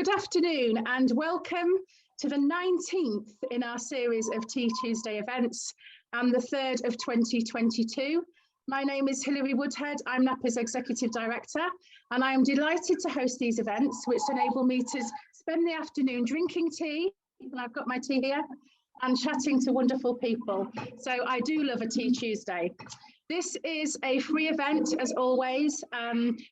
Good afternoon and welcome to the 19th in our series of Tea Tuesday events and the 3rd of 2022. My name is Hilary Woodhead, I'm NAPA's Executive Director, and I am delighted to host these events which enable me to spend the afternoon drinking tea, and I've got my tea here, and chatting to wonderful people. So I do love a Tea Tuesday. This is a free event, as always.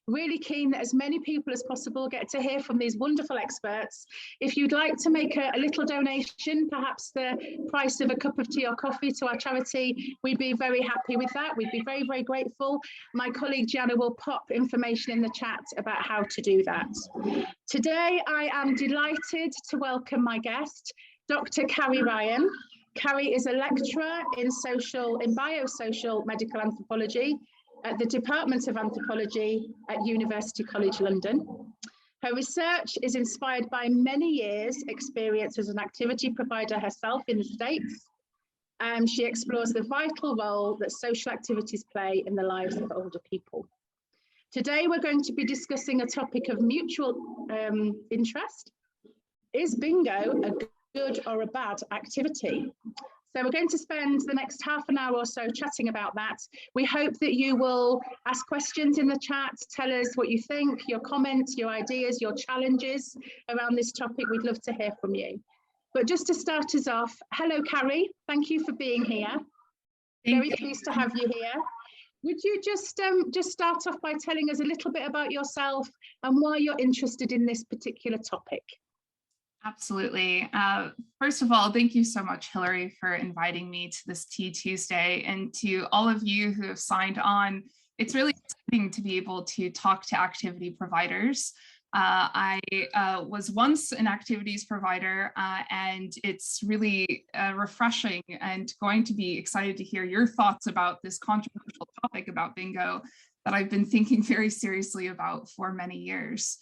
Really keen that as many people as possible get to hear from these wonderful experts. If you'd like to make a little donation, perhaps the price of a cup of tea or coffee to our charity, we'd be very happy with that. We'd be very, very grateful. My colleague Gianna will pop information in the chat about how to do that. Today, I am delighted to welcome my guest, Dr. Carrie Ryan. Carrie is a lecturer in Biosocial Medical Anthropology at the Department of Anthropology at University College London. Her research is inspired by many years' experience as an activity provider herself in the States. She explores the vital role that social activities play in the lives of older people. Today, we're going to be discussing a topic of mutual interest. Is bingo a good or a bad activity? So we're going to spend the next half an hour or so chatting about that. We hope that you will ask questions in the chat, tell us what you think, your comments, your ideas, your challenges around this topic. We'd love to hear from you. But just to start us off, hello Carrie, thank you for being here. Very pleased to have you here. Would you just start off by telling us a little bit about yourself and why you're interested in this particular topic? Absolutely. First of all, thank you so much, Hilary, for inviting me to this Tea Tuesday, and to all of you who have signed on. It's really exciting to be able to talk to activity providers. I was once an activities provider, and it's really refreshing and going to be excited to hear your thoughts about this controversial topic about bingo that I've been thinking very seriously about for many years.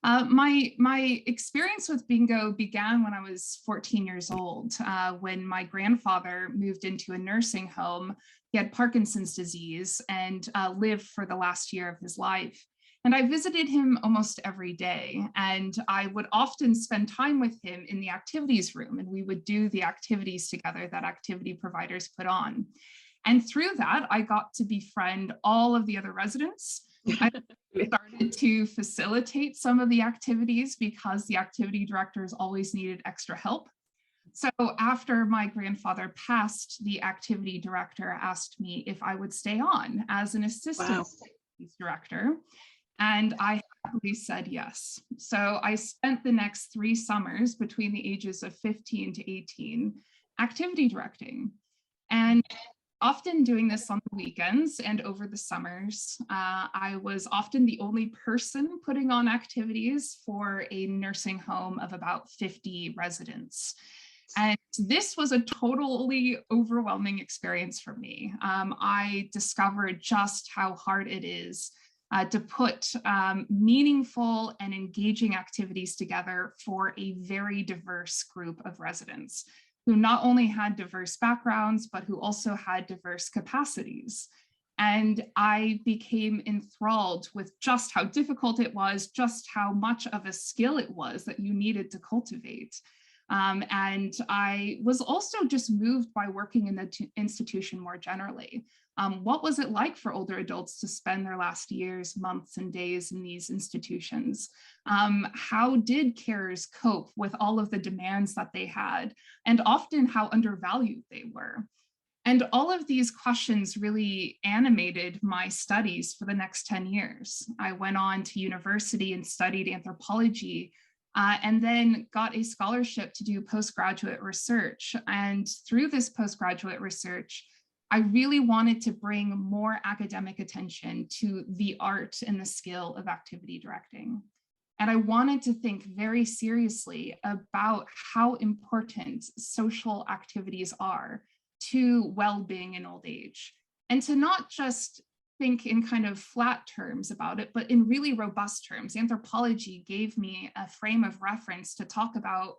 My experience with bingo began when I was 14 years old, when my grandfather moved into a nursing home. He had Parkinson's disease and lived for the last year of his life. And I visited him almost every day, and I would often spend time with him in the activities room, and we would do the activities together that activity providers put on. And through that, I got to befriend all of the other residents. I started to facilitate some of the activities because the activity directors always needed extra help. So after my grandfather passed, the activity director asked me if I would stay on as an assistant director, and I happily said yes. So I spent the next 3 summers between the ages of 15 to 18 activity directing, and often doing this on the weekends and over the summers. I was often the only person putting on activities for a nursing home of about 50 residents. And this was a totally overwhelming experience for me. I discovered just how hard it is to put meaningful and engaging activities together for a very diverse group of residents, who not only had diverse backgrounds, but who also had diverse capacities. And I became enthralled with just how difficult it was, just how much of a skill it was that you needed to cultivate. And I was also just moved by working in the institution more generally. What was it like for older adults to spend their last years, months, and days in these institutions? How did carers cope with all of the demands that they had, and often how undervalued they were? And all of these questions really animated my studies for the next 10 years. I went on to university and studied anthropology, and then got a scholarship to do postgraduate research. And through this postgraduate research, I really wanted to bring more academic attention to the art and the skill of activity directing. And I wanted to think very seriously about how important social activities are to well-being in old age, and to not just think in kind of flat terms about it, but in really robust terms. Anthropology gave me a frame of reference to talk about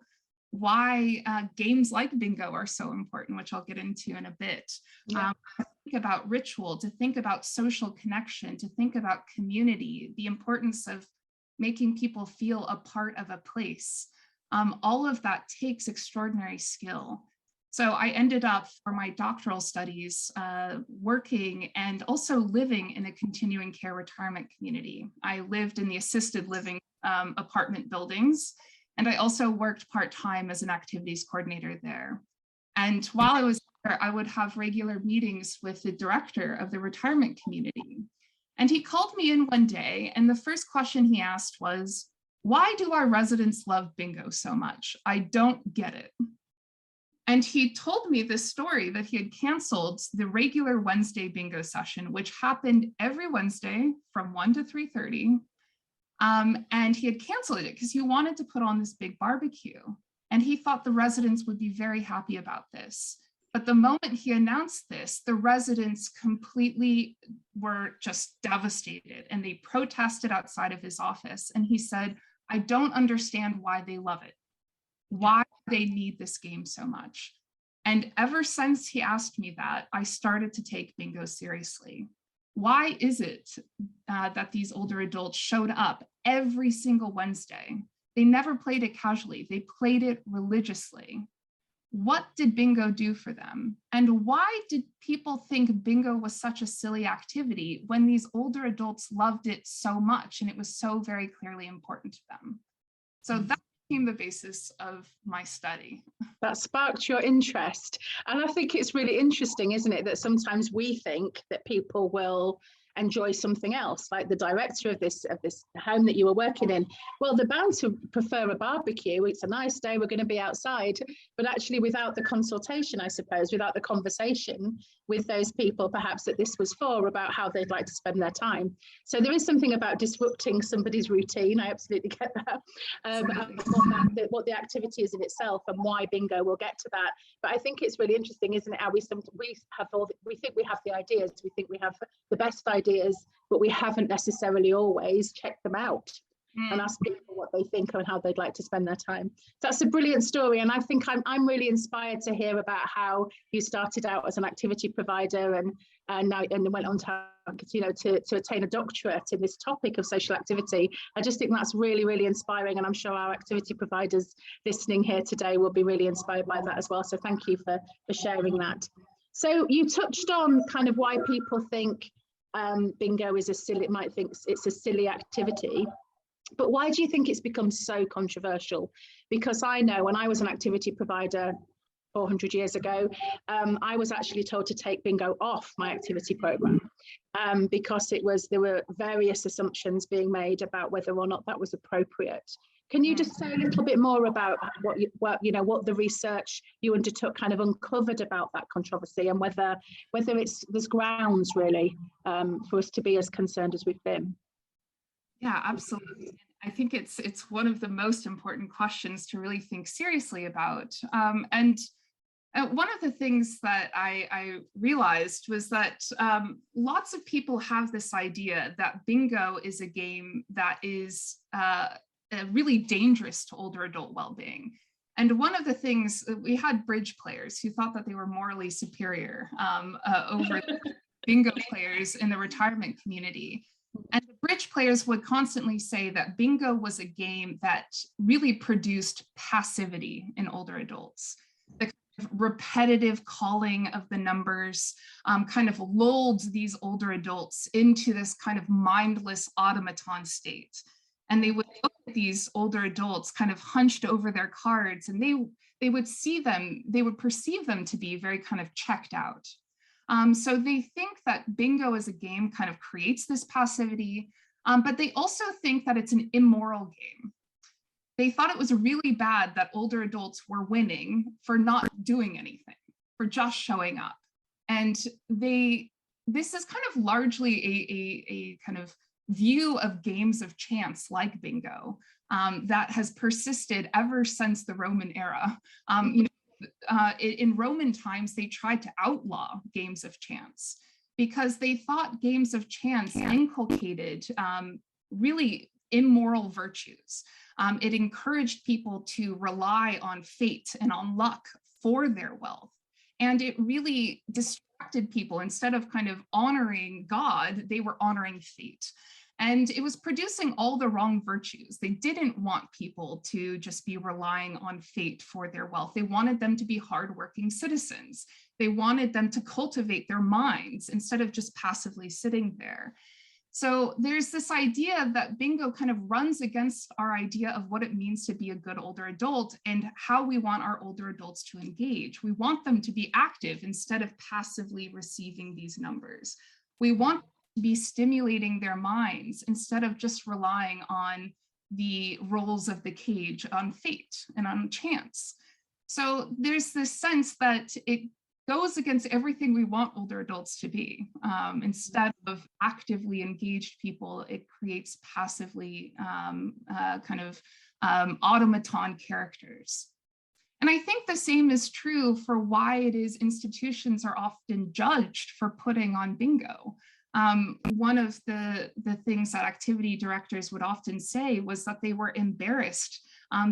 why games like bingo are so important, which I'll get into in a bit. To think about ritual, to think about social connection, to think about community, the importance of making people feel a part of a place. All of that takes extraordinary skill. So I ended up, for my doctoral studies, working and also living in a continuing care retirement community. I lived in the assisted living apartment buildings, and I also worked part-time as an activities coordinator there. And while I was there, I would have regular meetings with the director of the retirement community. And he called me in one day, and the first question he asked was, "Why do our residents love bingo so much? I don't get it." And he told me this story that he had canceled the regular Wednesday bingo session, which happened every Wednesday from 1 to 3:30. And he had canceled it because he wanted to put on this big barbecue. And he thought the residents would be very happy about this. But the moment he announced this, the residents completely were just devastated, and they protested outside of his office. And he said, "I don't understand why they love it. Why do they need this game so much?" And ever since he asked me that, I started to take bingo seriously. Why is it that these older adults showed up every single Wednesday? They never played it casually, they played it religiously. What did bingo do for them? And why did people think bingo was such a silly activity when these older adults loved it so much and it was so very clearly important to them? So that became the basis of my study. That sparked your interest. And I think it's really interesting, isn't it, that sometimes we think that people will enjoy something else, like the director of this home that you were working in. Well, they're bound to prefer a barbecue. It's a nice day, we're going to be outside. But actually, without the consultation, I suppose, without the conversation with those people, perhaps, that this was for, about how they'd like to spend their time. So there is something about disrupting somebody's routine. I absolutely get that. What the activity is in itself and why bingo. We'll get to that. But I think it's really interesting, isn't it? How we think we have the ideas, we think we have the best ideas, but we haven't necessarily always checked them out and asked people what they think and how they'd like to spend their time. That's a brilliant story, and I think I'm really inspired to hear about how you started out as an activity provider and went on to attain a doctorate in this topic of social activity. I just think that's really, really inspiring, and I'm sure our activity providers listening here today will be really inspired by that as well. So thank you for sharing that. So you touched on kind of why people think bingo is might think it's a silly activity. But why do you think it's become so controversial? Because I know when I was an activity provider 400 years ago, I was actually told to take bingo off my activity program because there were various assumptions being made about whether or not that was appropriate. Can you just say a little bit more about what the research you undertook kind of uncovered about that controversy, and whether there's grounds really for us to be as concerned as we've been? Yeah, absolutely. I think it's one of the most important questions to really think seriously about. And one of the things that I realized was that lots of people have this idea that bingo is a game that is really dangerous to older adult well-being. And one of the things, we had bridge players who thought that they were morally superior over bingo players in the retirement community. And the bridge players would constantly say that bingo was a game that really produced passivity in older adults. The kind of repetitive calling of the numbers kind of lulled these older adults into this kind of mindless automaton state. And they would look at these older adults kind of hunched over their cards, and they would perceive them to be very kind of checked out. So they think that bingo as a game kind of creates this passivity, but they also think that it's an immoral game. They thought it was really bad that older adults were winning for not doing anything, for just showing up. And this is kind of largely a kind of view of games of chance like bingo that has persisted ever since the Roman era. In Roman times, they tried to outlaw games of chance because they thought games of chance inculcated really immoral virtues. It encouraged people to rely on fate and on luck for their wealth. And it really distracted people. Instead of kind of honoring God, they were honoring fate. And it was producing all the wrong virtues. They didn't want people to just be relying on fate for their wealth. They wanted them to be hardworking citizens. They wanted them to cultivate their minds instead of just passively sitting there. So there's this idea that bingo kind of runs against our idea of what it means to be a good older adult and how we want our older adults to engage. We want them to be active instead of passively receiving these numbers. We want to be stimulating their minds instead of just relying on the rules of the cage, on fate and on chance. So there's this sense that it goes against everything we want older adults to be. Instead of actively engaged people, it creates passively automaton characters. And I think the same is true for why it is institutions are often judged for putting on bingo. One of the things that activity directors would often say was that they were embarrassed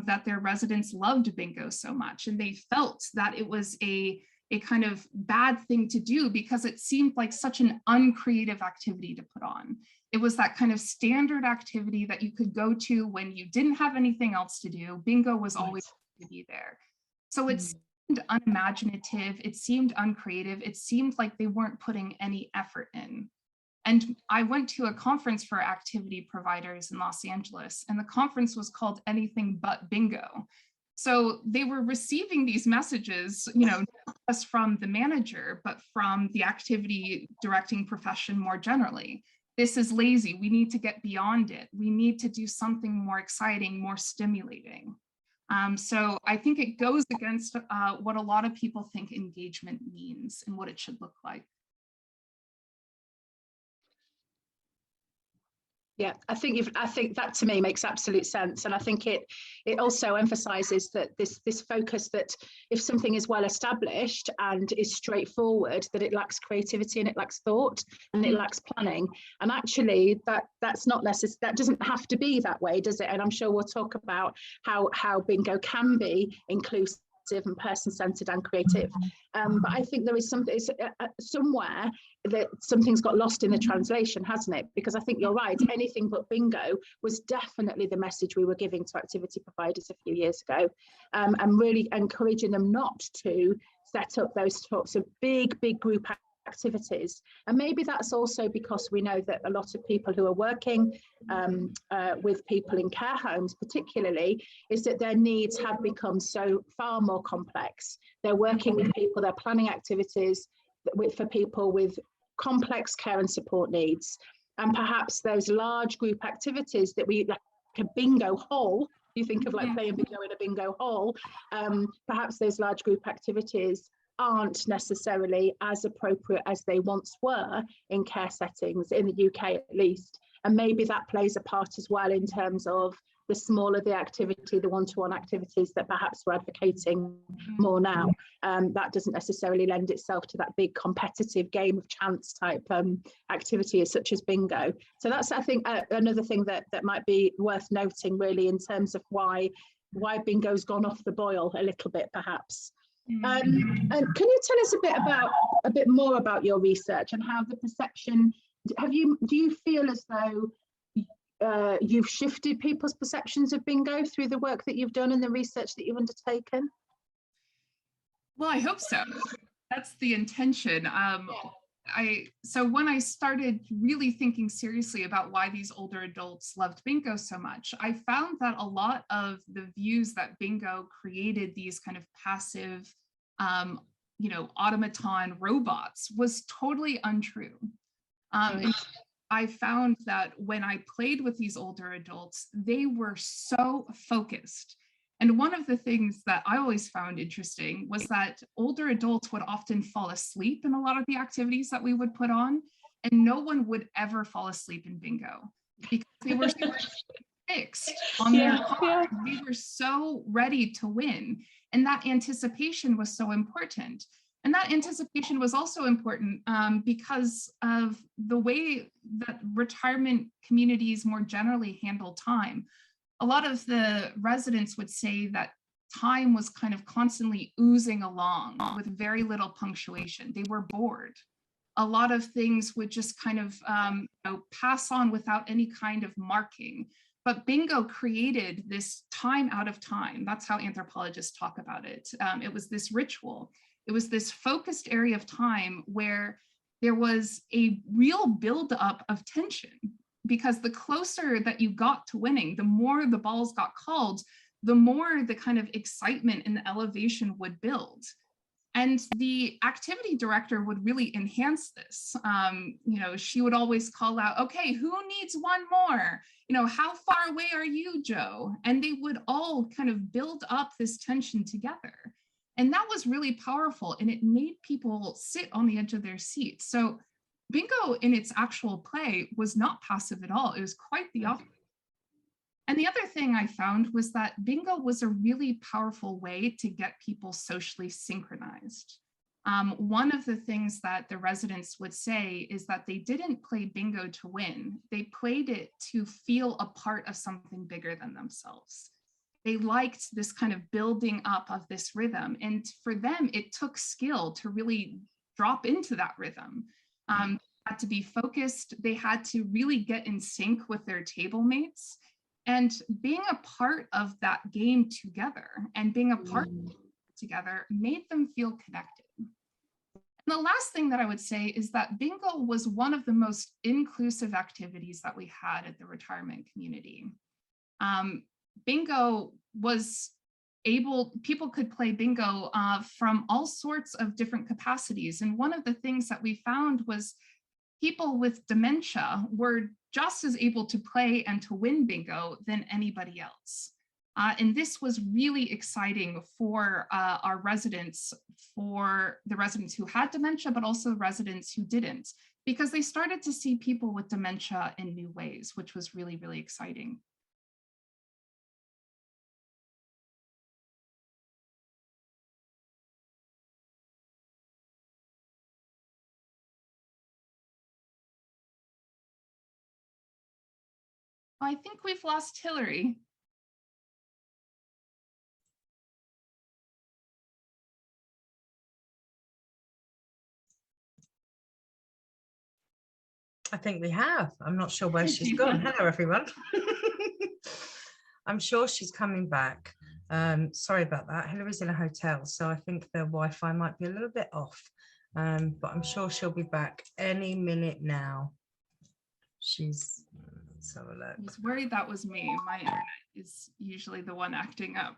that their residents loved bingo so much, and they felt that it was a kind of bad thing to do because it seemed like such an uncreative activity to put on. It was that kind of standard activity that you could go to when you didn't have anything else to do. Bingo was always going to be there. So it seemed unimaginative, it seemed uncreative, it seemed like they weren't putting any effort in. And I went to a conference for activity providers in Los Angeles, and the conference was called Anything But Bingo. So they were receiving these messages, not just from the manager, but from the activity directing profession more generally. This is lazy. We need to get beyond it. We need to do something more exciting, more stimulating. So I think it goes against what a lot of people think engagement means and what it should look like. Yeah, I think that to me makes absolute sense, and I think it also emphasises that this focus that if something is well established and is straightforward, that it lacks creativity and it lacks thought and it lacks planning. And actually, that's not necessary. That doesn't have to be that way, does it? And I'm sure we'll talk about how bingo can be inclusive and person-centered and creative. But I think there is something somewhere that something's got lost in the translation, hasn't it? Because I think you're right. Anything but bingo was definitely the message we were giving to activity providers a few years ago, and really encouraging them not to set up those sorts of big group activities. And maybe that's also because we know that a lot of people who are working with people in care homes particularly, is that their needs have become so far more complex. They're working with people, they're planning activities for people with complex care and support needs. And perhaps those large group activities that we, like a bingo hall, you think of like playing bingo in a bingo hall, perhaps those large group activities aren't necessarily as appropriate as they once were in care settings, in the UK at least. And maybe that plays a part as well in terms of the smaller the activity, the one-to-one activities that perhaps we're advocating more now. That doesn't necessarily lend itself to that big competitive game of chance type activity such as bingo. So that's, I think, another thing that might be worth noting really in terms of why bingo's gone off the boil a little bit perhaps. And can you tell us a bit more about your research and how the perception, do you feel as though you've shifted people's perceptions of bingo through the work that you've done and the research that you've undertaken? Well, I hope so. That's the intention. So when I started really thinking seriously about why these older adults loved bingo so much, I found that a lot of the views that bingo created these kind of passive, automaton robots was totally untrue. And I found that when I played with these older adults, they were so focused. And one of the things that I always found interesting was that older adults would often fall asleep in a lot of the activities that we would put on, and no one would ever fall asleep in bingo because they were so fixed on their card. They were so ready to win. And that anticipation was so important. And that anticipation was also important because of the way that retirement communities more generally handle time. A lot of the residents would say that time was kind of constantly oozing along with very little punctuation. They were bored. a lot of things would just kind of pass on without any kind of marking. But bingo created this time out of time. That's how anthropologists talk about it. It was this ritual. It was this focused area of time where there was a real buildup of tension, because the closer that you got to winning, the more the balls got called, the more the kind of excitement and the elevation would build. And the activity director would really enhance this. She would always call out, okay, who needs one more? How far away are you, Joe? And they would all kind of build up this tension together. And that was really powerful, and it made people sit on the edge of their seats. So bingo in its actual play was not passive at all. It was quite the opposite. And the other thing I found was that bingo was a really powerful way to get people socially synchronized. One of the things that the residents would say is that they didn't play bingo to win. They played it to feel a part of something bigger than themselves. They liked this kind of building up of this rhythm. And for them, it took skill to really drop into that rhythm. They had to be focused. They had to really get in sync with their table mates. And being a part of that game together and being a part of it together made them feel connected. And the last thing that I would say is that bingo was one of the most inclusive activities that we had at the retirement community. Bingo was people could play bingo from all sorts of different capacities. And one of the things that we found was people with dementia were just as able to play and to win bingo than anybody else. And this was really exciting for our residents, for the residents who had dementia, but also residents who didn't, because they started to see people with dementia in new ways, which was really, really exciting. I think we've lost Hilary. I think we have. I'm not sure where she's gone. Hello, everyone. I'm sure she's coming back. Sorry about that. Hilary's in a hotel, so I think their Wi-Fi might be a little bit off, but I'm sure she'll be back any minute now. Let's have a look. I was worried that was me. My internet is usually the one acting up.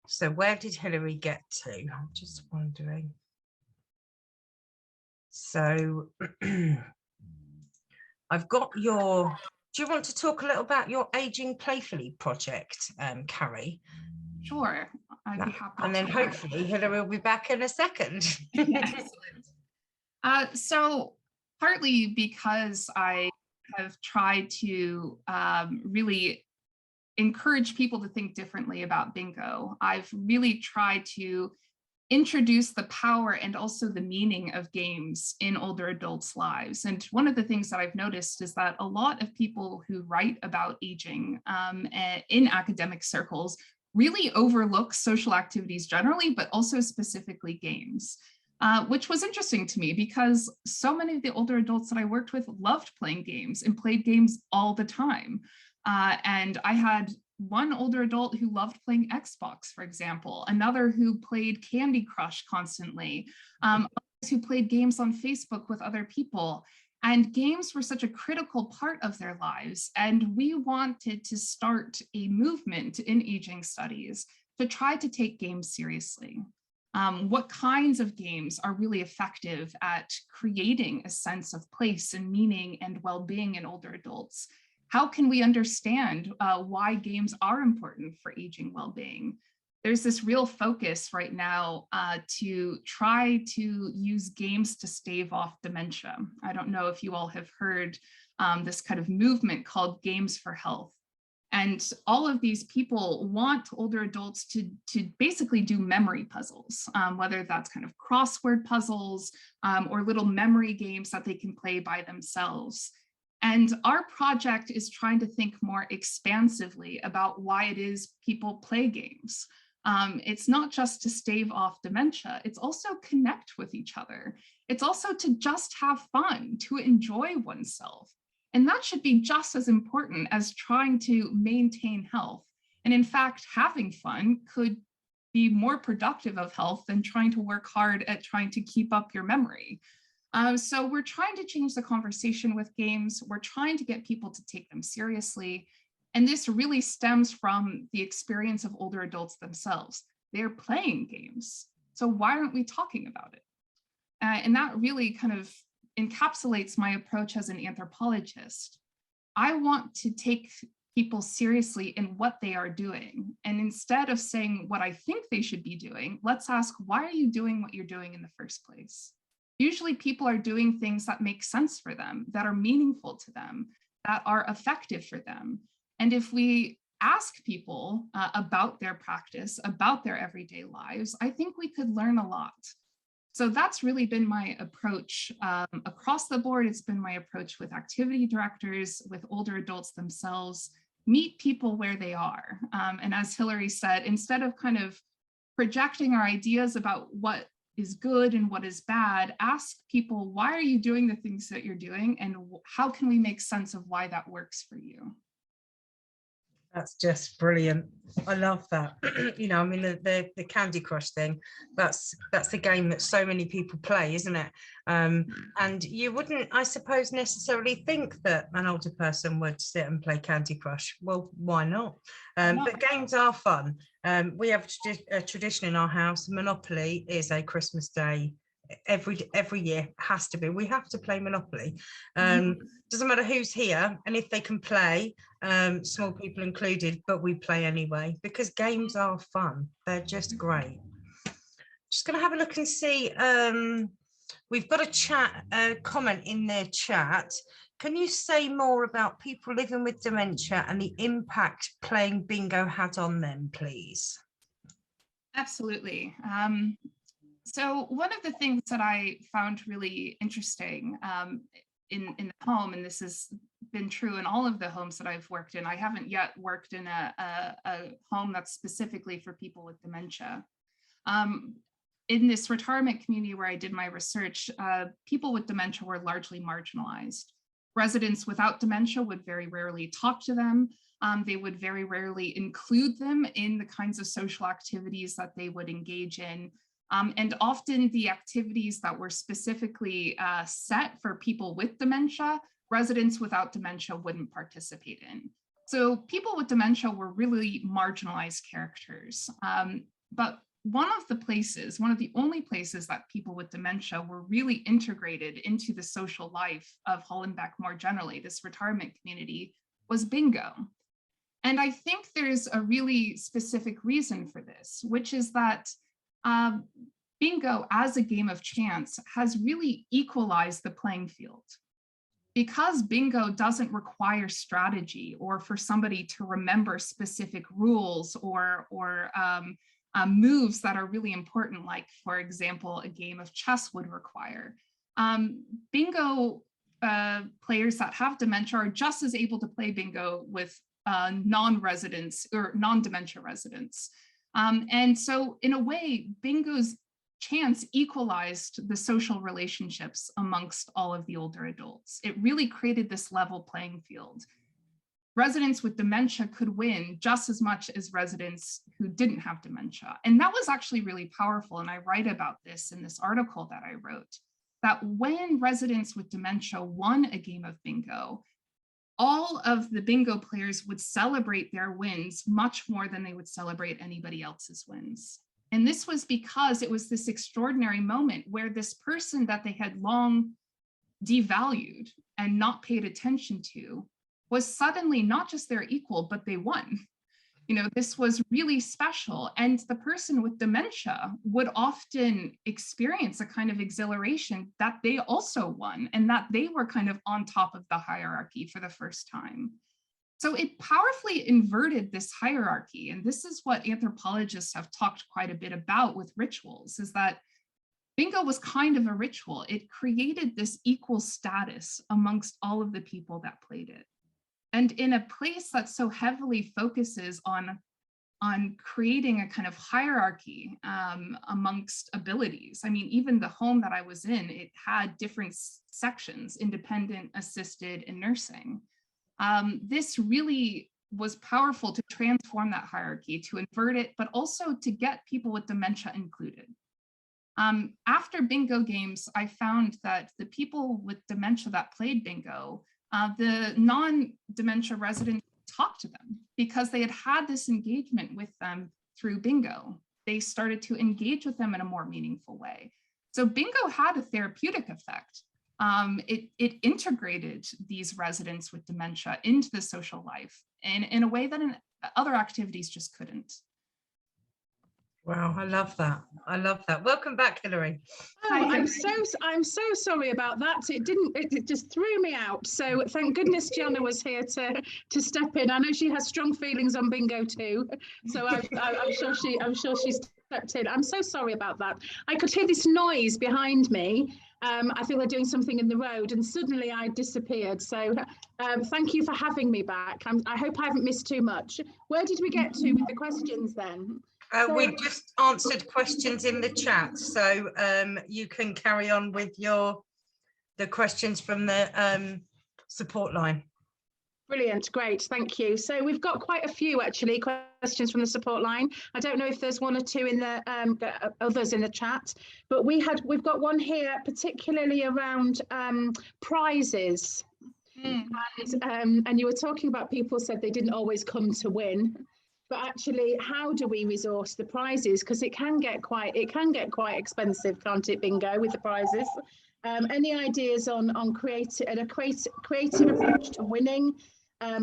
So where did Hilary get to? I'm just wondering. So I've got your, do you want to talk a little about your Aging Playfully project, Carrie? Sure, I'd be happy. And then hopefully Hilary will be back in a second. Excellent. So partly because I have tried to really encourage people to think differently about bingo, I've really tried to introduce the power and also the meaning of games in older adults' lives. And one of the things that I've noticed is that a lot of people who write about aging in academic circles really overlook social activities generally, but also specifically games, which was interesting to me because so many of the older adults that I worked with loved playing games and played games all the time. And I had one older adult who loved playing Xbox, for example, another who played Candy Crush constantly, others who played games on Facebook with other people. And games were such a critical part of their lives. And we wanted to start a movement in aging studies to try to take games seriously. What kinds of games are really effective at creating a sense of place and meaning and well-being in older adults? How can we understand why games are important for aging well-being? There's this real focus right now to try to use games to stave off dementia. I don't know if you all have heard this kind of movement called Games for Health. And all of these people want older adults to basically do memory puzzles, whether that's kind of crossword puzzles or little memory games that they can play by themselves. And our project is trying to think more expansively about why it is people play games. It's not just to stave off dementia, it's also connect with each other. It's also to just have fun, to enjoy oneself. And that should be just as important as trying to maintain health. And in fact, having fun could be more productive of health than trying to work hard at trying to keep up your memory. So we're trying to change the conversation with games. We're trying to get people to take them seriously. And this really stems from the experience of older adults themselves. They're playing games. So why aren't we talking about it? And that really kind of encapsulates my approach as an anthropologist. I want to take people seriously in what they are doing. And instead of saying what I think they should be doing, let's ask, why are you doing what you're doing in the first place? Usually people are doing things that make sense for them, that are meaningful to them, that are effective for them. And if we ask people about their practice, about their everyday lives, I think we could learn a lot. So that's really been my approach across the board. It's been my approach with activity directors, with older adults themselves. Meet people where they are. And as Hilary said, instead of kind of projecting our ideas about what is good and what is bad, ask people, why are you doing the things that you're doing? And how can we make sense of why that works for you? That's just brilliant. I love that. You know, I mean, the Candy Crush thing, that's the game that so many people play, isn't it? And you wouldn't, I suppose, necessarily think that an older person would sit and play Candy Crush. Well, why not? But games are fun. We have a tradition in our house. Monopoly is a Christmas Day. Every year has to be. We have to play Monopoly. Doesn't matter who's here and if they can play, small people included, but we play anyway because games are fun. They're just great. Just going to have a look and see. We've got a comment in their chat. Can you say more about people living with dementia and the impact playing bingo had on them, please? Absolutely. So one of the things that I found really interesting in the home, and this has been true in all of the homes that I've worked in, I haven't yet worked in a home that's specifically for people with dementia. In this retirement community where I did my research, people with dementia were largely marginalized. Residents without dementia would very rarely talk to them. They would very rarely include them in the kinds of social activities that they would engage in. And often the activities that were specifically set for people with dementia, residents without dementia wouldn't participate in. So people with dementia were really marginalized characters. But one of the only places that people with dementia were really integrated into the social life of Hollenbeck more generally, this retirement community, was bingo. And I think there's a really specific reason for this, which is that bingo as a game of chance has really equalized the playing field. Because bingo doesn't require strategy or for somebody to remember specific rules or moves that are really important, like, for example, a game of chess would require. Bingo players that have dementia are just as able to play bingo with non-residents or non-dementia residents. And so in a way, bingo's chance equalized the social relationships amongst all of the older adults. It really created this level playing field. Residents with dementia could win just as much as residents who didn't have dementia. And that was actually really powerful. And I write about this in this article that I wrote, that when residents with dementia won a game of bingo, all of the bingo players would celebrate their wins much more than they would celebrate anybody else's wins. And this was because it was this extraordinary moment where this person that they had long devalued and not paid attention to was suddenly not just their equal, but they won. You know, this was really special. And the person with dementia would often experience a kind of exhilaration that they also won and that they were kind of on top of the hierarchy for the first time. So it powerfully inverted this hierarchy. And this is what anthropologists have talked quite a bit about with rituals, is that bingo was kind of a ritual. It created this equal status amongst all of the people that played it. And in a place that so heavily focuses on on creating a kind of hierarchy amongst abilities. I mean, even the home that I was in, it had different sections: independent, assisted, and nursing. This really was powerful to transform that hierarchy, to invert it, but also to get people with dementia included. After bingo games, I found that the people with dementia that played bingo, the non-dementia residents talked to them because they had had this engagement with them through bingo. They started to engage with them in a more meaningful way. So bingo had a therapeutic effect. It integrated these residents with dementia into the social life in a way that other activities just couldn't. Wow, I love that. I love that. Welcome back, Hilary. Oh, I'm so sorry about that. It just threw me out. So thank goodness Gianna was here to step in. I know she has strong feelings on bingo too. So I'm sure she stepped in. I'm so sorry about that. I could hear this noise behind me. I think they're doing something in the road, and suddenly I disappeared. So thank you for having me back. I hope I haven't missed too much. Where did we get to with the questions then? We just answered questions in the chat, so you can carry on with the questions from the support line. Brilliant, great, thank you. So we've got quite a few actually questions from the support line. I don't know if there's one or two in the others in the chat, but we've got one here particularly around prizes. And you were talking about people said they didn't always come to win. But actually, how do we resource the prizes? Because it can get quite expensive, can't it, bingo, with the prizes? Any ideas on creative approach to winning?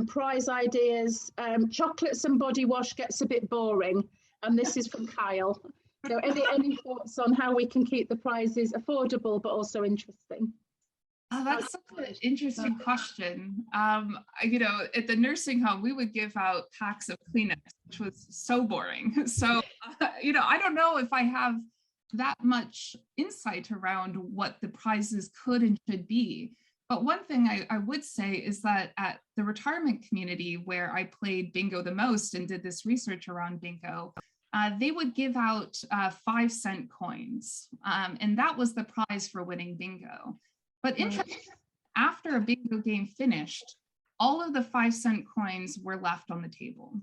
Prize ideas? Chocolates and body wash gets a bit boring, and this is from Kyle. So, any thoughts on how we can keep the prizes affordable but also interesting? Oh, that's such an interesting question. You know, at the nursing home, we would give out packs of Kleenex, which was so boring. So, you know, I don't know if I have that much insight around what the prizes could and should be. But one thing I would say is that at the retirement community where I played bingo the most and did this research around bingo, they would give out 5-cent coins. And that was the prize for winning bingo. But interestingly, after a bingo game finished, all of the 5-cent coins were left on the table.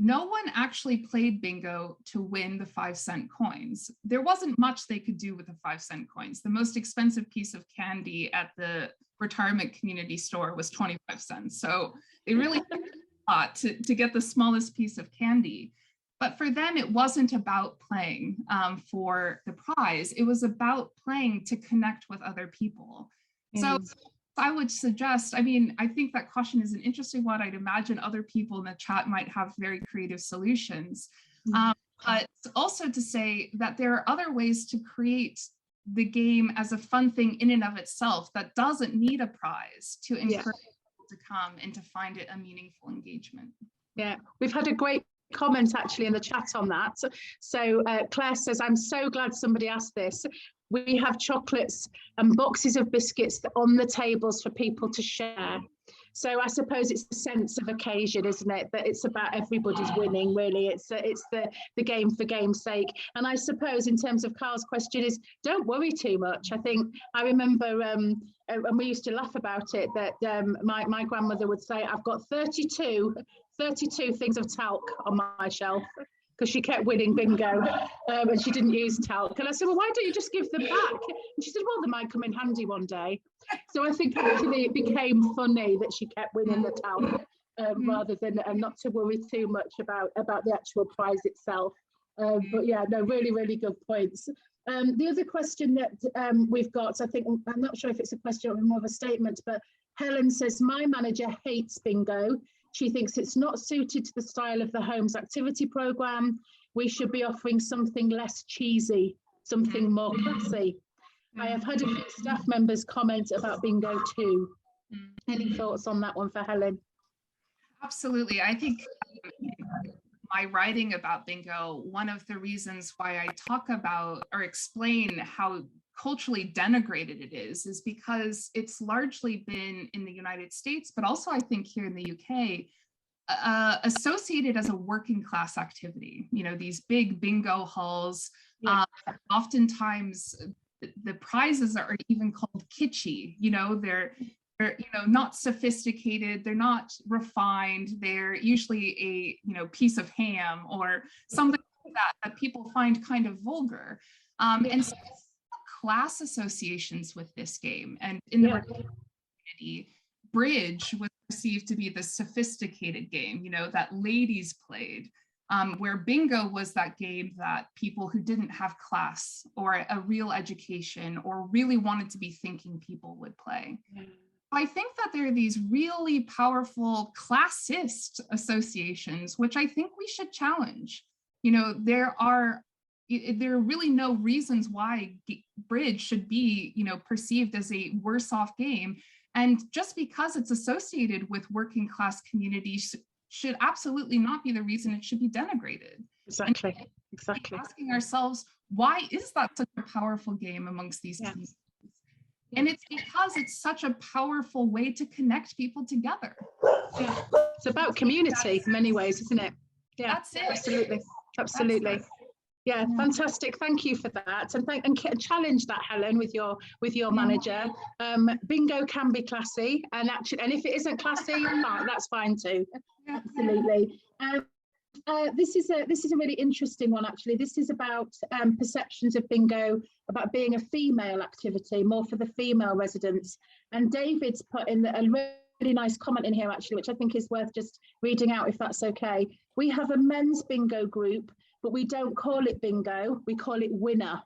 No one actually played bingo to win the 5-cent coins. There wasn't much they could do with the 5-cent coins. The most expensive piece of candy at the retirement community store was 25 cents. So they really did a lot to get the smallest piece of candy. But for them, it wasn't about playing for the prize. It was about playing to connect with other people. So I would suggest, I mean, I think that question is an interesting one. I'd imagine other people in the chat might have very creative solutions. But also to say that there are other ways to create the game as a fun thing in and of itself that doesn't need a prize to encourage people to come and to find it a meaningful engagement. Yeah, we've had a great comment actually in the chat on that. So Claire says, I'm so glad somebody asked this. We have chocolates and boxes of biscuits on the tables for people to share. So I suppose it's the sense of occasion, isn't it? That it's about everybody's winning, really. It's the game for game's sake. And I suppose in terms of Carl's question is, don't worry too much. I think I remember, and we used to laugh about it, that my grandmother would say, I've got 32 things of talc on my shelf, because she kept winning bingo and she didn't use talc. And I said, well, why don't you just give them back? And she said, well, they might come in handy one day. So I think actually it became funny that she kept winning the talc rather than not to worry too much about the actual prize itself. But yeah, no, really, really good points. The other question that we've got, I think, I'm not sure if it's a question or more of a statement, but Helen says, my manager hates bingo. She thinks it's not suited to the style of the home's activity programme. We should be offering something less cheesy, something more classy. I have had a few staff members comment about bingo too. Any thoughts on that one for Helen? Absolutely. I think my writing about bingo, one of the reasons why I talk about or explain how culturally denigrated it is because it's largely been in the United States, but also I think here in the UK, associated as a working class activity. You know, these big bingo halls, oftentimes the prizes are even called kitschy. You know, they're not sophisticated, they're not refined, they're usually a piece of ham or something like that people find kind of vulgar. And so class associations with this game, and in the community, bridge was perceived to be the sophisticated game, that ladies played, where bingo was that game that people who didn't have class or a real education or really wanted to be thinking people would play. I think that there are these really powerful classist associations, which I think we should challenge. There are really no reasons why bridge should be, perceived as a worse off game. And just because it's associated with working class communities should absolutely not be the reason it should be denigrated. Exactly. Asking ourselves, why is that such a powerful game amongst these communities? And it's because it's such a powerful way to connect people together. Yeah, it's about community in many ways, isn't it? Yeah, that's it. Absolutely. Yeah, fantastic. Thank you for that, and challenge that, Helen, with your manager. Bingo can be classy, and if it isn't classy, that's fine too. Absolutely. This is a really interesting one, actually. This is about perceptions of bingo about being a female activity, more for the female residents. And David's put in a really nice comment in here, actually, which I think is worth just reading out, if that's okay. We have a men's bingo group, but we don't call it bingo, we call it winner.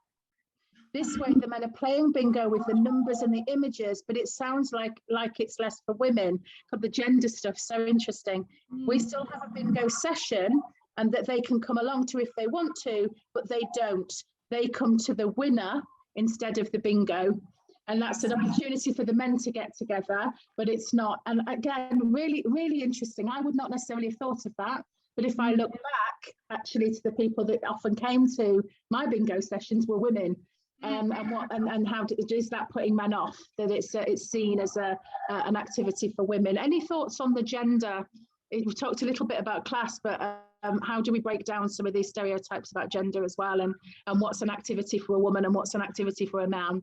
This way, the men are playing bingo with the numbers and the images, but it sounds like it's less for women, because the gender stuff so interesting. We still have a bingo session, and that they can come along to if they want to, but they don't. They come to the winner instead of the bingo. And that's an opportunity for the men to get together, but it's not. And again, really, really interesting. I would not necessarily have thought of that. But if I look back, actually, to the people that often came to my bingo sessions were women. And how is that putting men off, that it's seen as an activity for women? Any thoughts on the gender? We talked a little bit about class, but how do we break down some of these stereotypes about gender as well, and what's an activity for a woman and what's an activity for a man?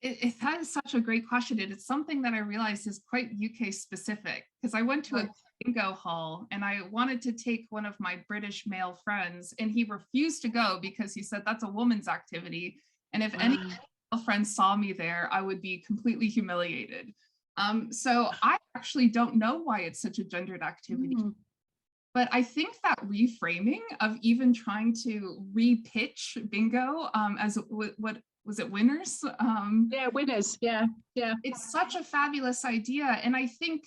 That is such a great question. And it's something that I realized is quite UK specific, because I went to a bingo hall and I wanted to take one of my British male friends, and he refused to go because he said that's a woman's activity. And if any male friends saw me there, I would be completely humiliated. So I actually don't know why it's such a gendered activity. But I think that reframing of even trying to re-pitch bingo as what was it, winners? Winners. Yeah. It's such a fabulous idea. And I think,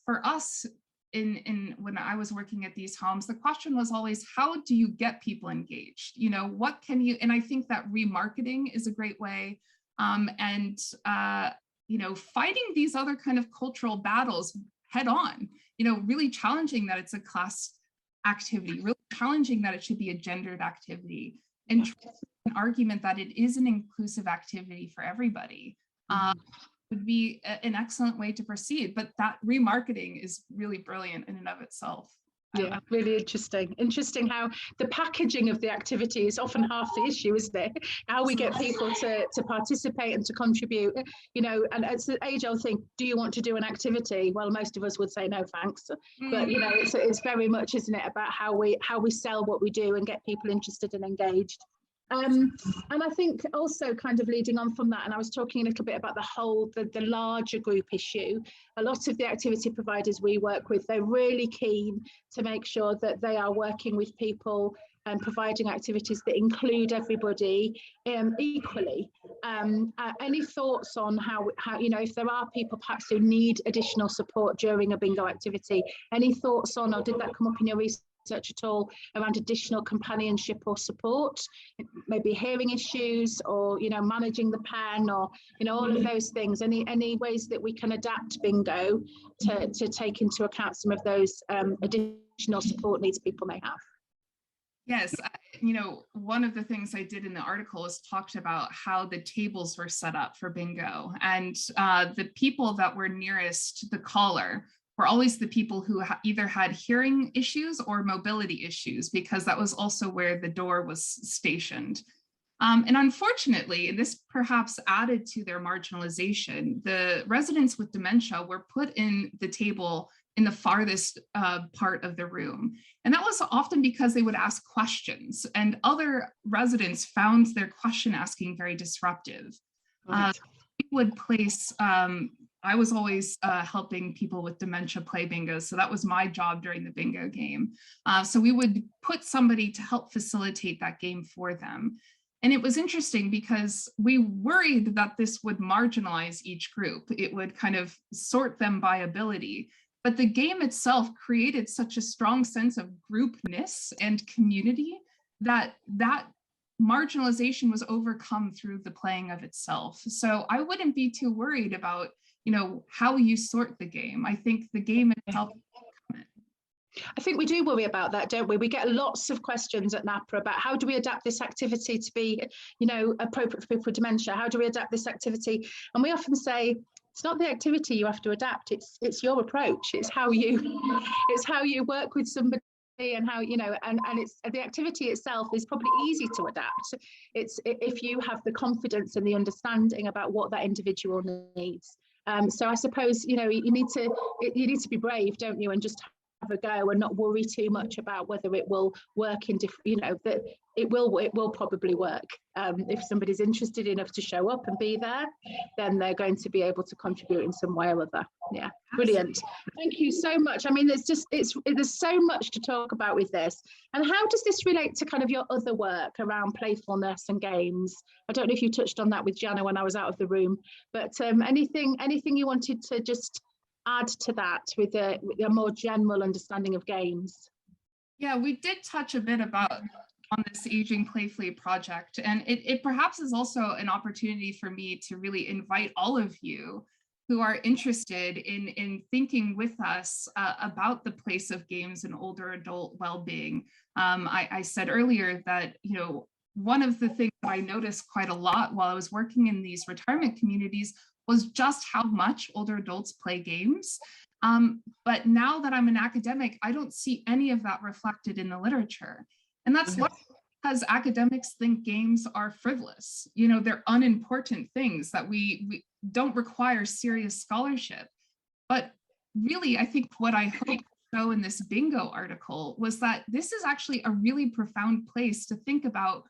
for us in when I was working at these homes, the question was always, how do you get people engaged? What can you, and I think that remarketing is a great way. Fighting these other kind of cultural battles head on, really challenging that it's a class activity, really challenging that it should be a gendered activity, and an argument that it is an inclusive activity for everybody would be an excellent way to proceed. But that remarketing is really brilliant in and of itself. Yeah, really interesting how the packaging of the activity is often half the issue, isn't it? How we get people to participate and to contribute, and it's the age-old thing, do you want to do an activity? Well, most of us would say no thanks, but it's very much, isn't it, about how we sell what we do and get people interested and engaged. And I think also kind of leading on from that, and I was talking a little bit about the larger group issue. A lot of the activity providers we work with, they're really keen to make sure that they are working with people and providing activities that include everybody equally. Any thoughts on how if there are people perhaps who need additional support during a bingo activity, any thoughts on, or did that come up in your research at all, around additional companionship or support, maybe hearing issues, or managing the pen, or all of those things? Any ways that we can adapt bingo to take into account some of those additional support needs people may have? Yes, one of the things I did in the article is talked about how the tables were set up for bingo, and the people that were nearest the caller were always the people who either had hearing issues or mobility issues, because that was also where the door was stationed. And unfortunately, and this perhaps added to their marginalization, the residents with dementia were put in the table in the farthest part of the room. And that was often because they would ask questions, and other residents found their question asking very disruptive. We would place, I was always helping people with dementia play bingo, so that was my job during the bingo game. So we would put somebody to help facilitate that game for them. And it was interesting because we worried that this would marginalize each group. It would kind of sort them by ability. But the game itself created such a strong sense of groupness and community that marginalization was overcome through the playing of itself. So I wouldn't be too worried about, how you sort the game. I think the game itself. I think we do worry about that, don't we? We get lots of questions at NAPRA about how do we adapt this activity to be, appropriate for people with dementia? How do we adapt this activity? And we often say, it's not the activity you have to adapt. It's your approach. It's how you work with somebody, and how, and it's the activity itself is probably easy to adapt. It's if you have the confidence and the understanding about what that individual needs. So I suppose, you need to be brave, don't you? And just have a go and not worry too much about whether it will work in different, that it will probably work. If somebody's interested enough to show up and be there, then they're going to be able to contribute in some way or other. Yeah, brilliant. Thank you so much. I mean, there's so much to talk about with this. And how does this relate to kind of your other work around playfulness and games? I don't know if you touched on that with Jana when I was out of the room, but anything you wanted to just add to that with a more general understanding of games? Yeah, we did touch a bit on this Aging Playfully project, and it perhaps is also an opportunity for me to really invite all of you who are interested in thinking with us about the place of games in older adult well-being. I said earlier that, one of the things that I noticed quite a lot while I was working in these retirement communities was just how much older adults play games. But now that I'm an academic, I don't see any of that reflected in the literature. And that's because academics think games are frivolous. They're unimportant things that we don't require serious scholarship. But really, I think what I hope to show in this bingo article was that this is actually a really profound place to think about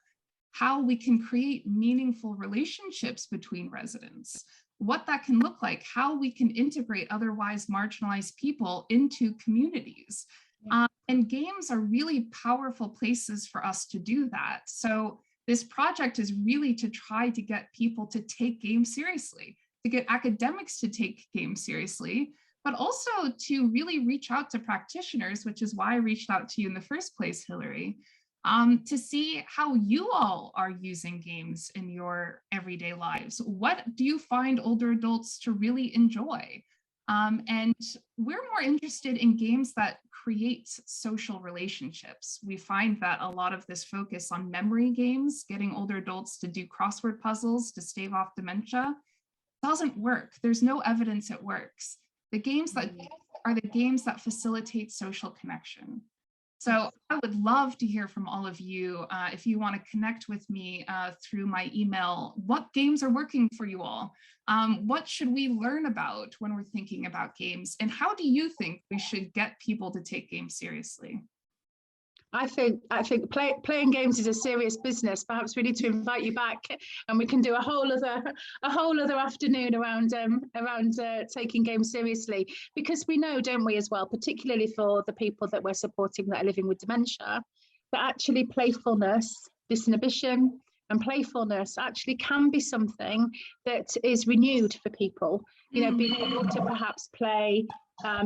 how we can create meaningful relationships between residents, what that can look like, how we can integrate otherwise marginalized people into communities. And games are really powerful places for us to do that. So this project is really to try to get people to take games seriously, to get academics to take games seriously, but also to really reach out to practitioners, which is why I reached out to you in the first place, Hilary, to see how you all are using games in your everyday lives. What do you find older adults to really enjoy? And we're more interested in games that create social relationships. We find that a lot of this focus on memory games, getting older adults to do crossword puzzles to stave off dementia, doesn't work. There's no evidence it works. The games that are the games that facilitate social connection. So I would love to hear from all of you. If you want to connect with me through my email, what games are working for you all? What should we learn about when we're thinking about games? And how do you think we should get people to take games seriously? I think playing games is a serious business. Perhaps we need to invite you back, and we can do a whole other afternoon around taking games seriously, because we know, don't we, as well, particularly for the people that we're supporting that are living with dementia, that actually playfulness, disinhibition, and playfulness actually can be something that is renewed for people. Being able to perhaps play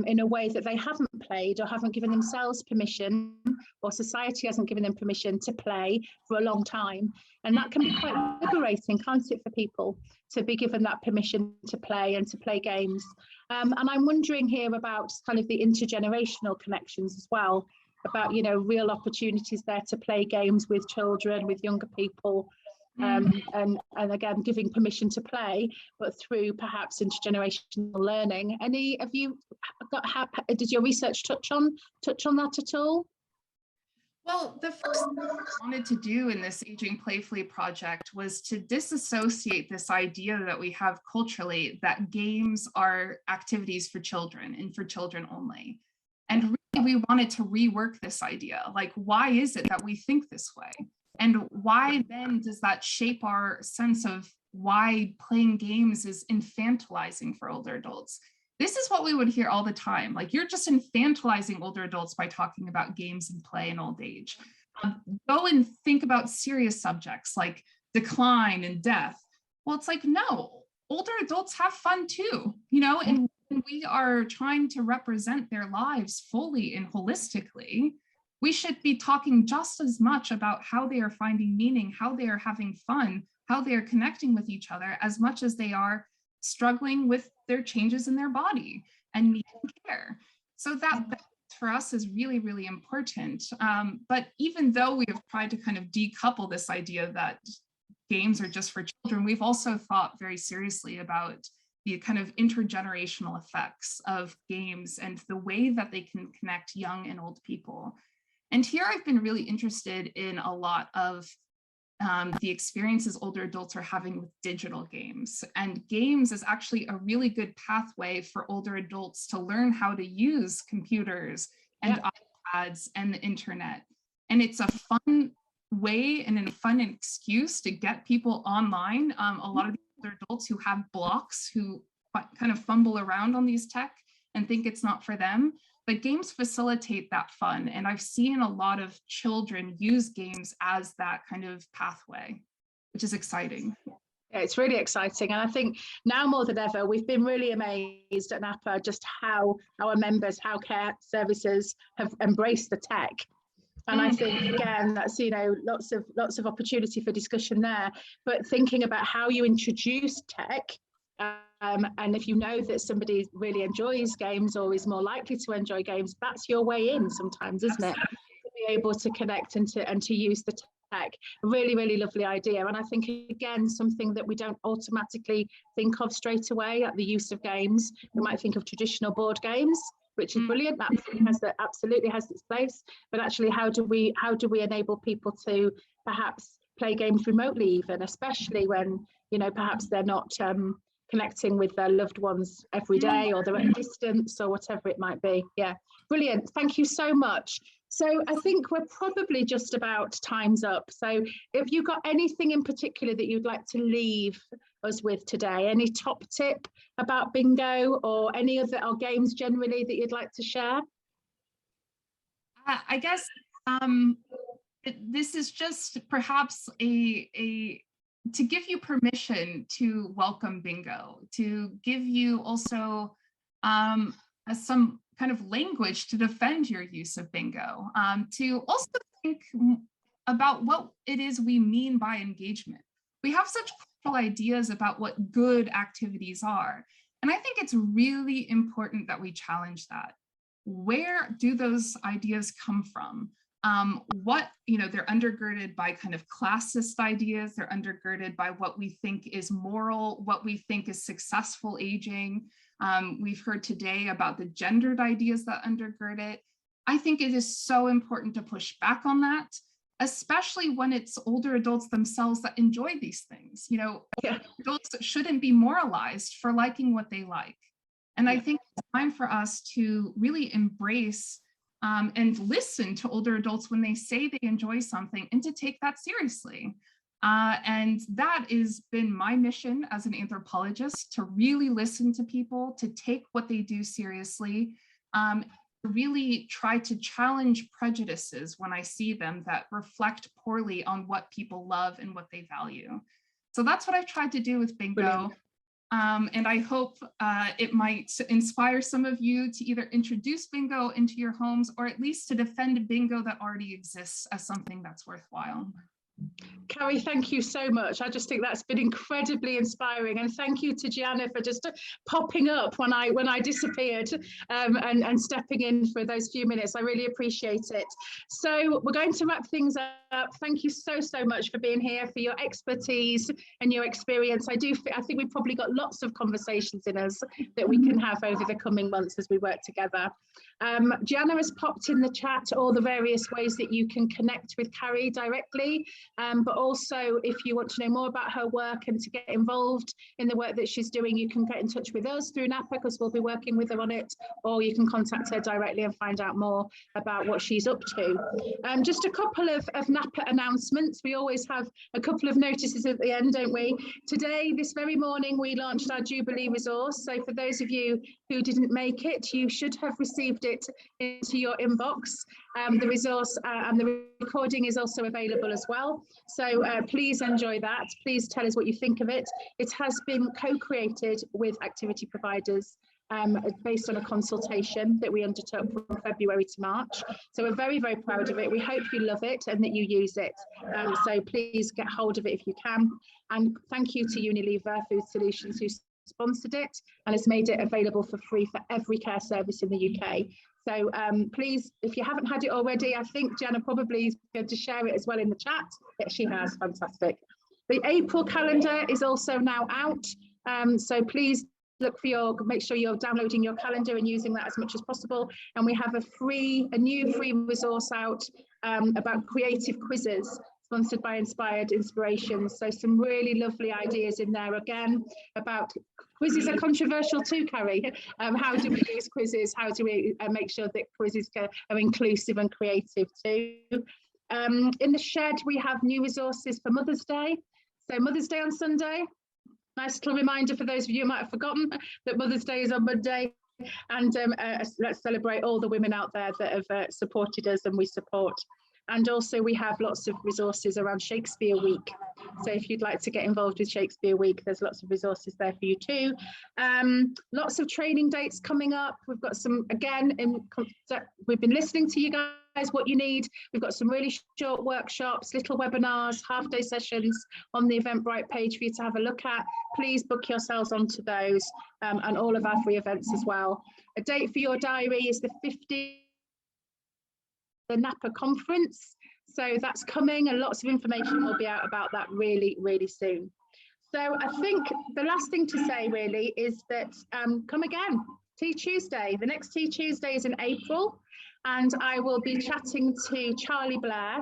in a way that they haven't played or haven't given themselves permission, or society hasn't given them permission to play for a long time. And that can be quite liberating, can't it, for people to be given that permission to play and to play games. And I'm wondering here about kind of the intergenerational connections as well, about, real opportunities there to play games with children, with younger people. and again, giving permission to play, but through perhaps intergenerational learning. Any of you did your research touch on that at all? Well, the first thing I wanted to do in this Aging Playfully project was to disassociate this idea that we have culturally that games are activities for children and for children only. And really, we wanted to rework this idea. Like, why is it that we think this way? And why then does that shape our sense of why playing games is infantilizing for older adults? This is what we would hear all the time. Like, you're just infantilizing older adults by talking about games and play in old age. Go and think about serious subjects like decline and death. Well, it's like, no, older adults have fun too, and when we are trying to represent their lives fully and holistically, we should be talking just as much about how they are finding meaning, how they are having fun, how they are connecting with each other, as much as they are struggling with their changes in their body and needing care. So that for us is really, really important. But even though we have tried to kind of decouple this idea that games are just for children, we've also thought very seriously about the kind of intergenerational effects of games and the way that they can connect young and old people. And here I've been really interested in a lot of the experiences older adults are having with digital games. And games is actually a really good pathway for older adults to learn how to use computers and iPads and the internet. And it's a fun way and a fun excuse to get people online. A lot of older adults who have blocks, who kind of fumble around on these tech and think it's not for them. But games facilitate that fun. And I've seen a lot of children use games as that kind of pathway, which is exciting. Yeah, it's really exciting. And I think now more than ever, we've been really amazed at NAPA just how our members, how care services have embraced the tech. And I think, again, that's, lots of opportunity for discussion there. But thinking about how you introduce tech, and if you know that somebody really enjoys games or is more likely to enjoy games, that's your way in sometimes, isn't it? To be able to connect and to use the tech. A really, really lovely idea. And I think, again, something that we don't automatically think of straight away at the use of games. We might think of traditional board games, which is brilliant. That absolutely has its place. But actually, how do we enable people to perhaps play games remotely, even, especially when perhaps they're not connecting with their loved ones every day, or they're at a distance, or whatever it might be. Yeah, brilliant. Thank you so much. So I think we're probably just about time's up. So if you've got anything in particular that you'd like to leave us with today, any top tip about bingo or any other games generally that you'd like to share? I guess this is just perhaps to give you permission to welcome bingo, to give you also some kind of language to defend your use of bingo, to also think about what it is we mean by engagement. We have such cultural ideas about what good activities are. And I think it's really important that we challenge that. Where do those ideas come from? They're undergirded by kind of classist ideas. They're undergirded by what we think is moral, what we think is successful aging. We've heard today about the gendered ideas that undergird it. I think it is so important to push back on that, especially when it's older adults themselves that enjoy these things. Adults shouldn't be moralized for liking what they like. And I think it's time for us to really embrace and listen to older adults when they say they enjoy something, and to take that seriously. And that has been my mission as an anthropologist, to really listen to people, to take what they do seriously, really try to challenge prejudices when I see them that reflect poorly on what people love and what they value. So that's what I've tried to do with bingo. Brilliant. And I hope it might inspire some of you to either introduce bingo into your homes, or at least to defend bingo that already exists as something that's worthwhile. Carrie, thank you so much. I just think that's been incredibly inspiring, and thank you to Gianna for just popping up when I disappeared and stepping in for those few minutes. I really appreciate it. So we're going to wrap things up. Thank you so much for being here, for your expertise and your experience. I think we've probably got lots of conversations in us that we can have over the coming months as we work together. Gianna has popped in the chat all the various ways that you can connect with Carrie directly, but also if you want to know more about her work and to get involved in the work that she's doing, you can get in touch with us through NAPA, because we'll be working with her on it, or you can contact her directly and find out more about what she's up to. Just a couple of NAPA announcements. We always have a couple of notices at the end, don't we? Today, this very morning, we launched our Jubilee resource. So for those of you who didn't make it, you should have received it into your inbox. The resource and the recording is also available as well. So please enjoy that. Please tell us what you think of it. It has been co-created with activity providers based on a consultation that we undertook from February to March. So we're very proud of it. We hope you love it and that you use it. So please get hold of it if you can. And thank you to Unilever Food Solutions, who sponsored it and has made it available for free for every care service in the UK. So please, if you haven't had it already, I think Jenna probably is going to share it as well in the chat. Yes, she has. Fantastic. The April calendar is also now out. So please look for make sure you're downloading your calendar and using that as much as possible. And we have a new free resource out about creative quizzes, sponsored by Inspired Inspirations. So some really lovely ideas in there again about quizzes are controversial too, Carrie. How do we use quizzes? How do we make sure that quizzes are inclusive and creative too? In the shed, we have new resources for Mother's Day. So Mother's Day on Sunday. Nice little reminder for those of you who might have forgotten that Mother's Day is on Monday. And let's celebrate all the women out there that have supported us and we support. And also we have lots of resources around Shakespeare Week. So if you'd like to get involved with Shakespeare Week, there's lots of resources there for you too. Lots of training dates coming up. We've got some, again, we've been listening to you guys, what you need. We've got some really short workshops, little webinars, half-day sessions on the Eventbrite page for you to have a look at. Please book yourselves onto those and all of our free events as well. A date for your diary is the 15th. The NAPA conference, so that's coming and lots of information will be out about that really soon. So I think the last thing to say really is that come again, Tea Tuesday. The next Tea Tuesday is in April, and I will be chatting to Charlie Blair,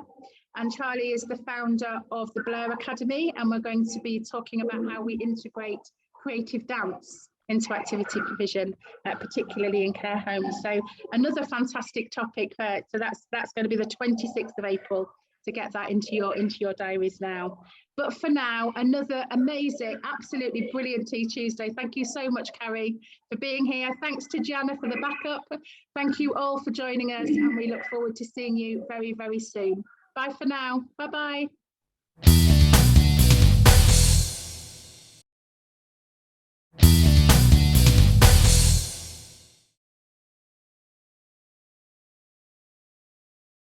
and Charlie is the founder of the Blair Academy, and we're going to be talking about how we integrate creative dance into activity provision, particularly in care homes. So another fantastic topic. So that's going to be the 26th of April, to get that into your diaries now. But for now, another amazing, absolutely brilliant Tea Tuesday. Thank you so much, Carrie, for being here. Thanks to Gianna for the backup. Thank you all for joining us, and we look forward to seeing you very soon. Bye for now. Bye-bye.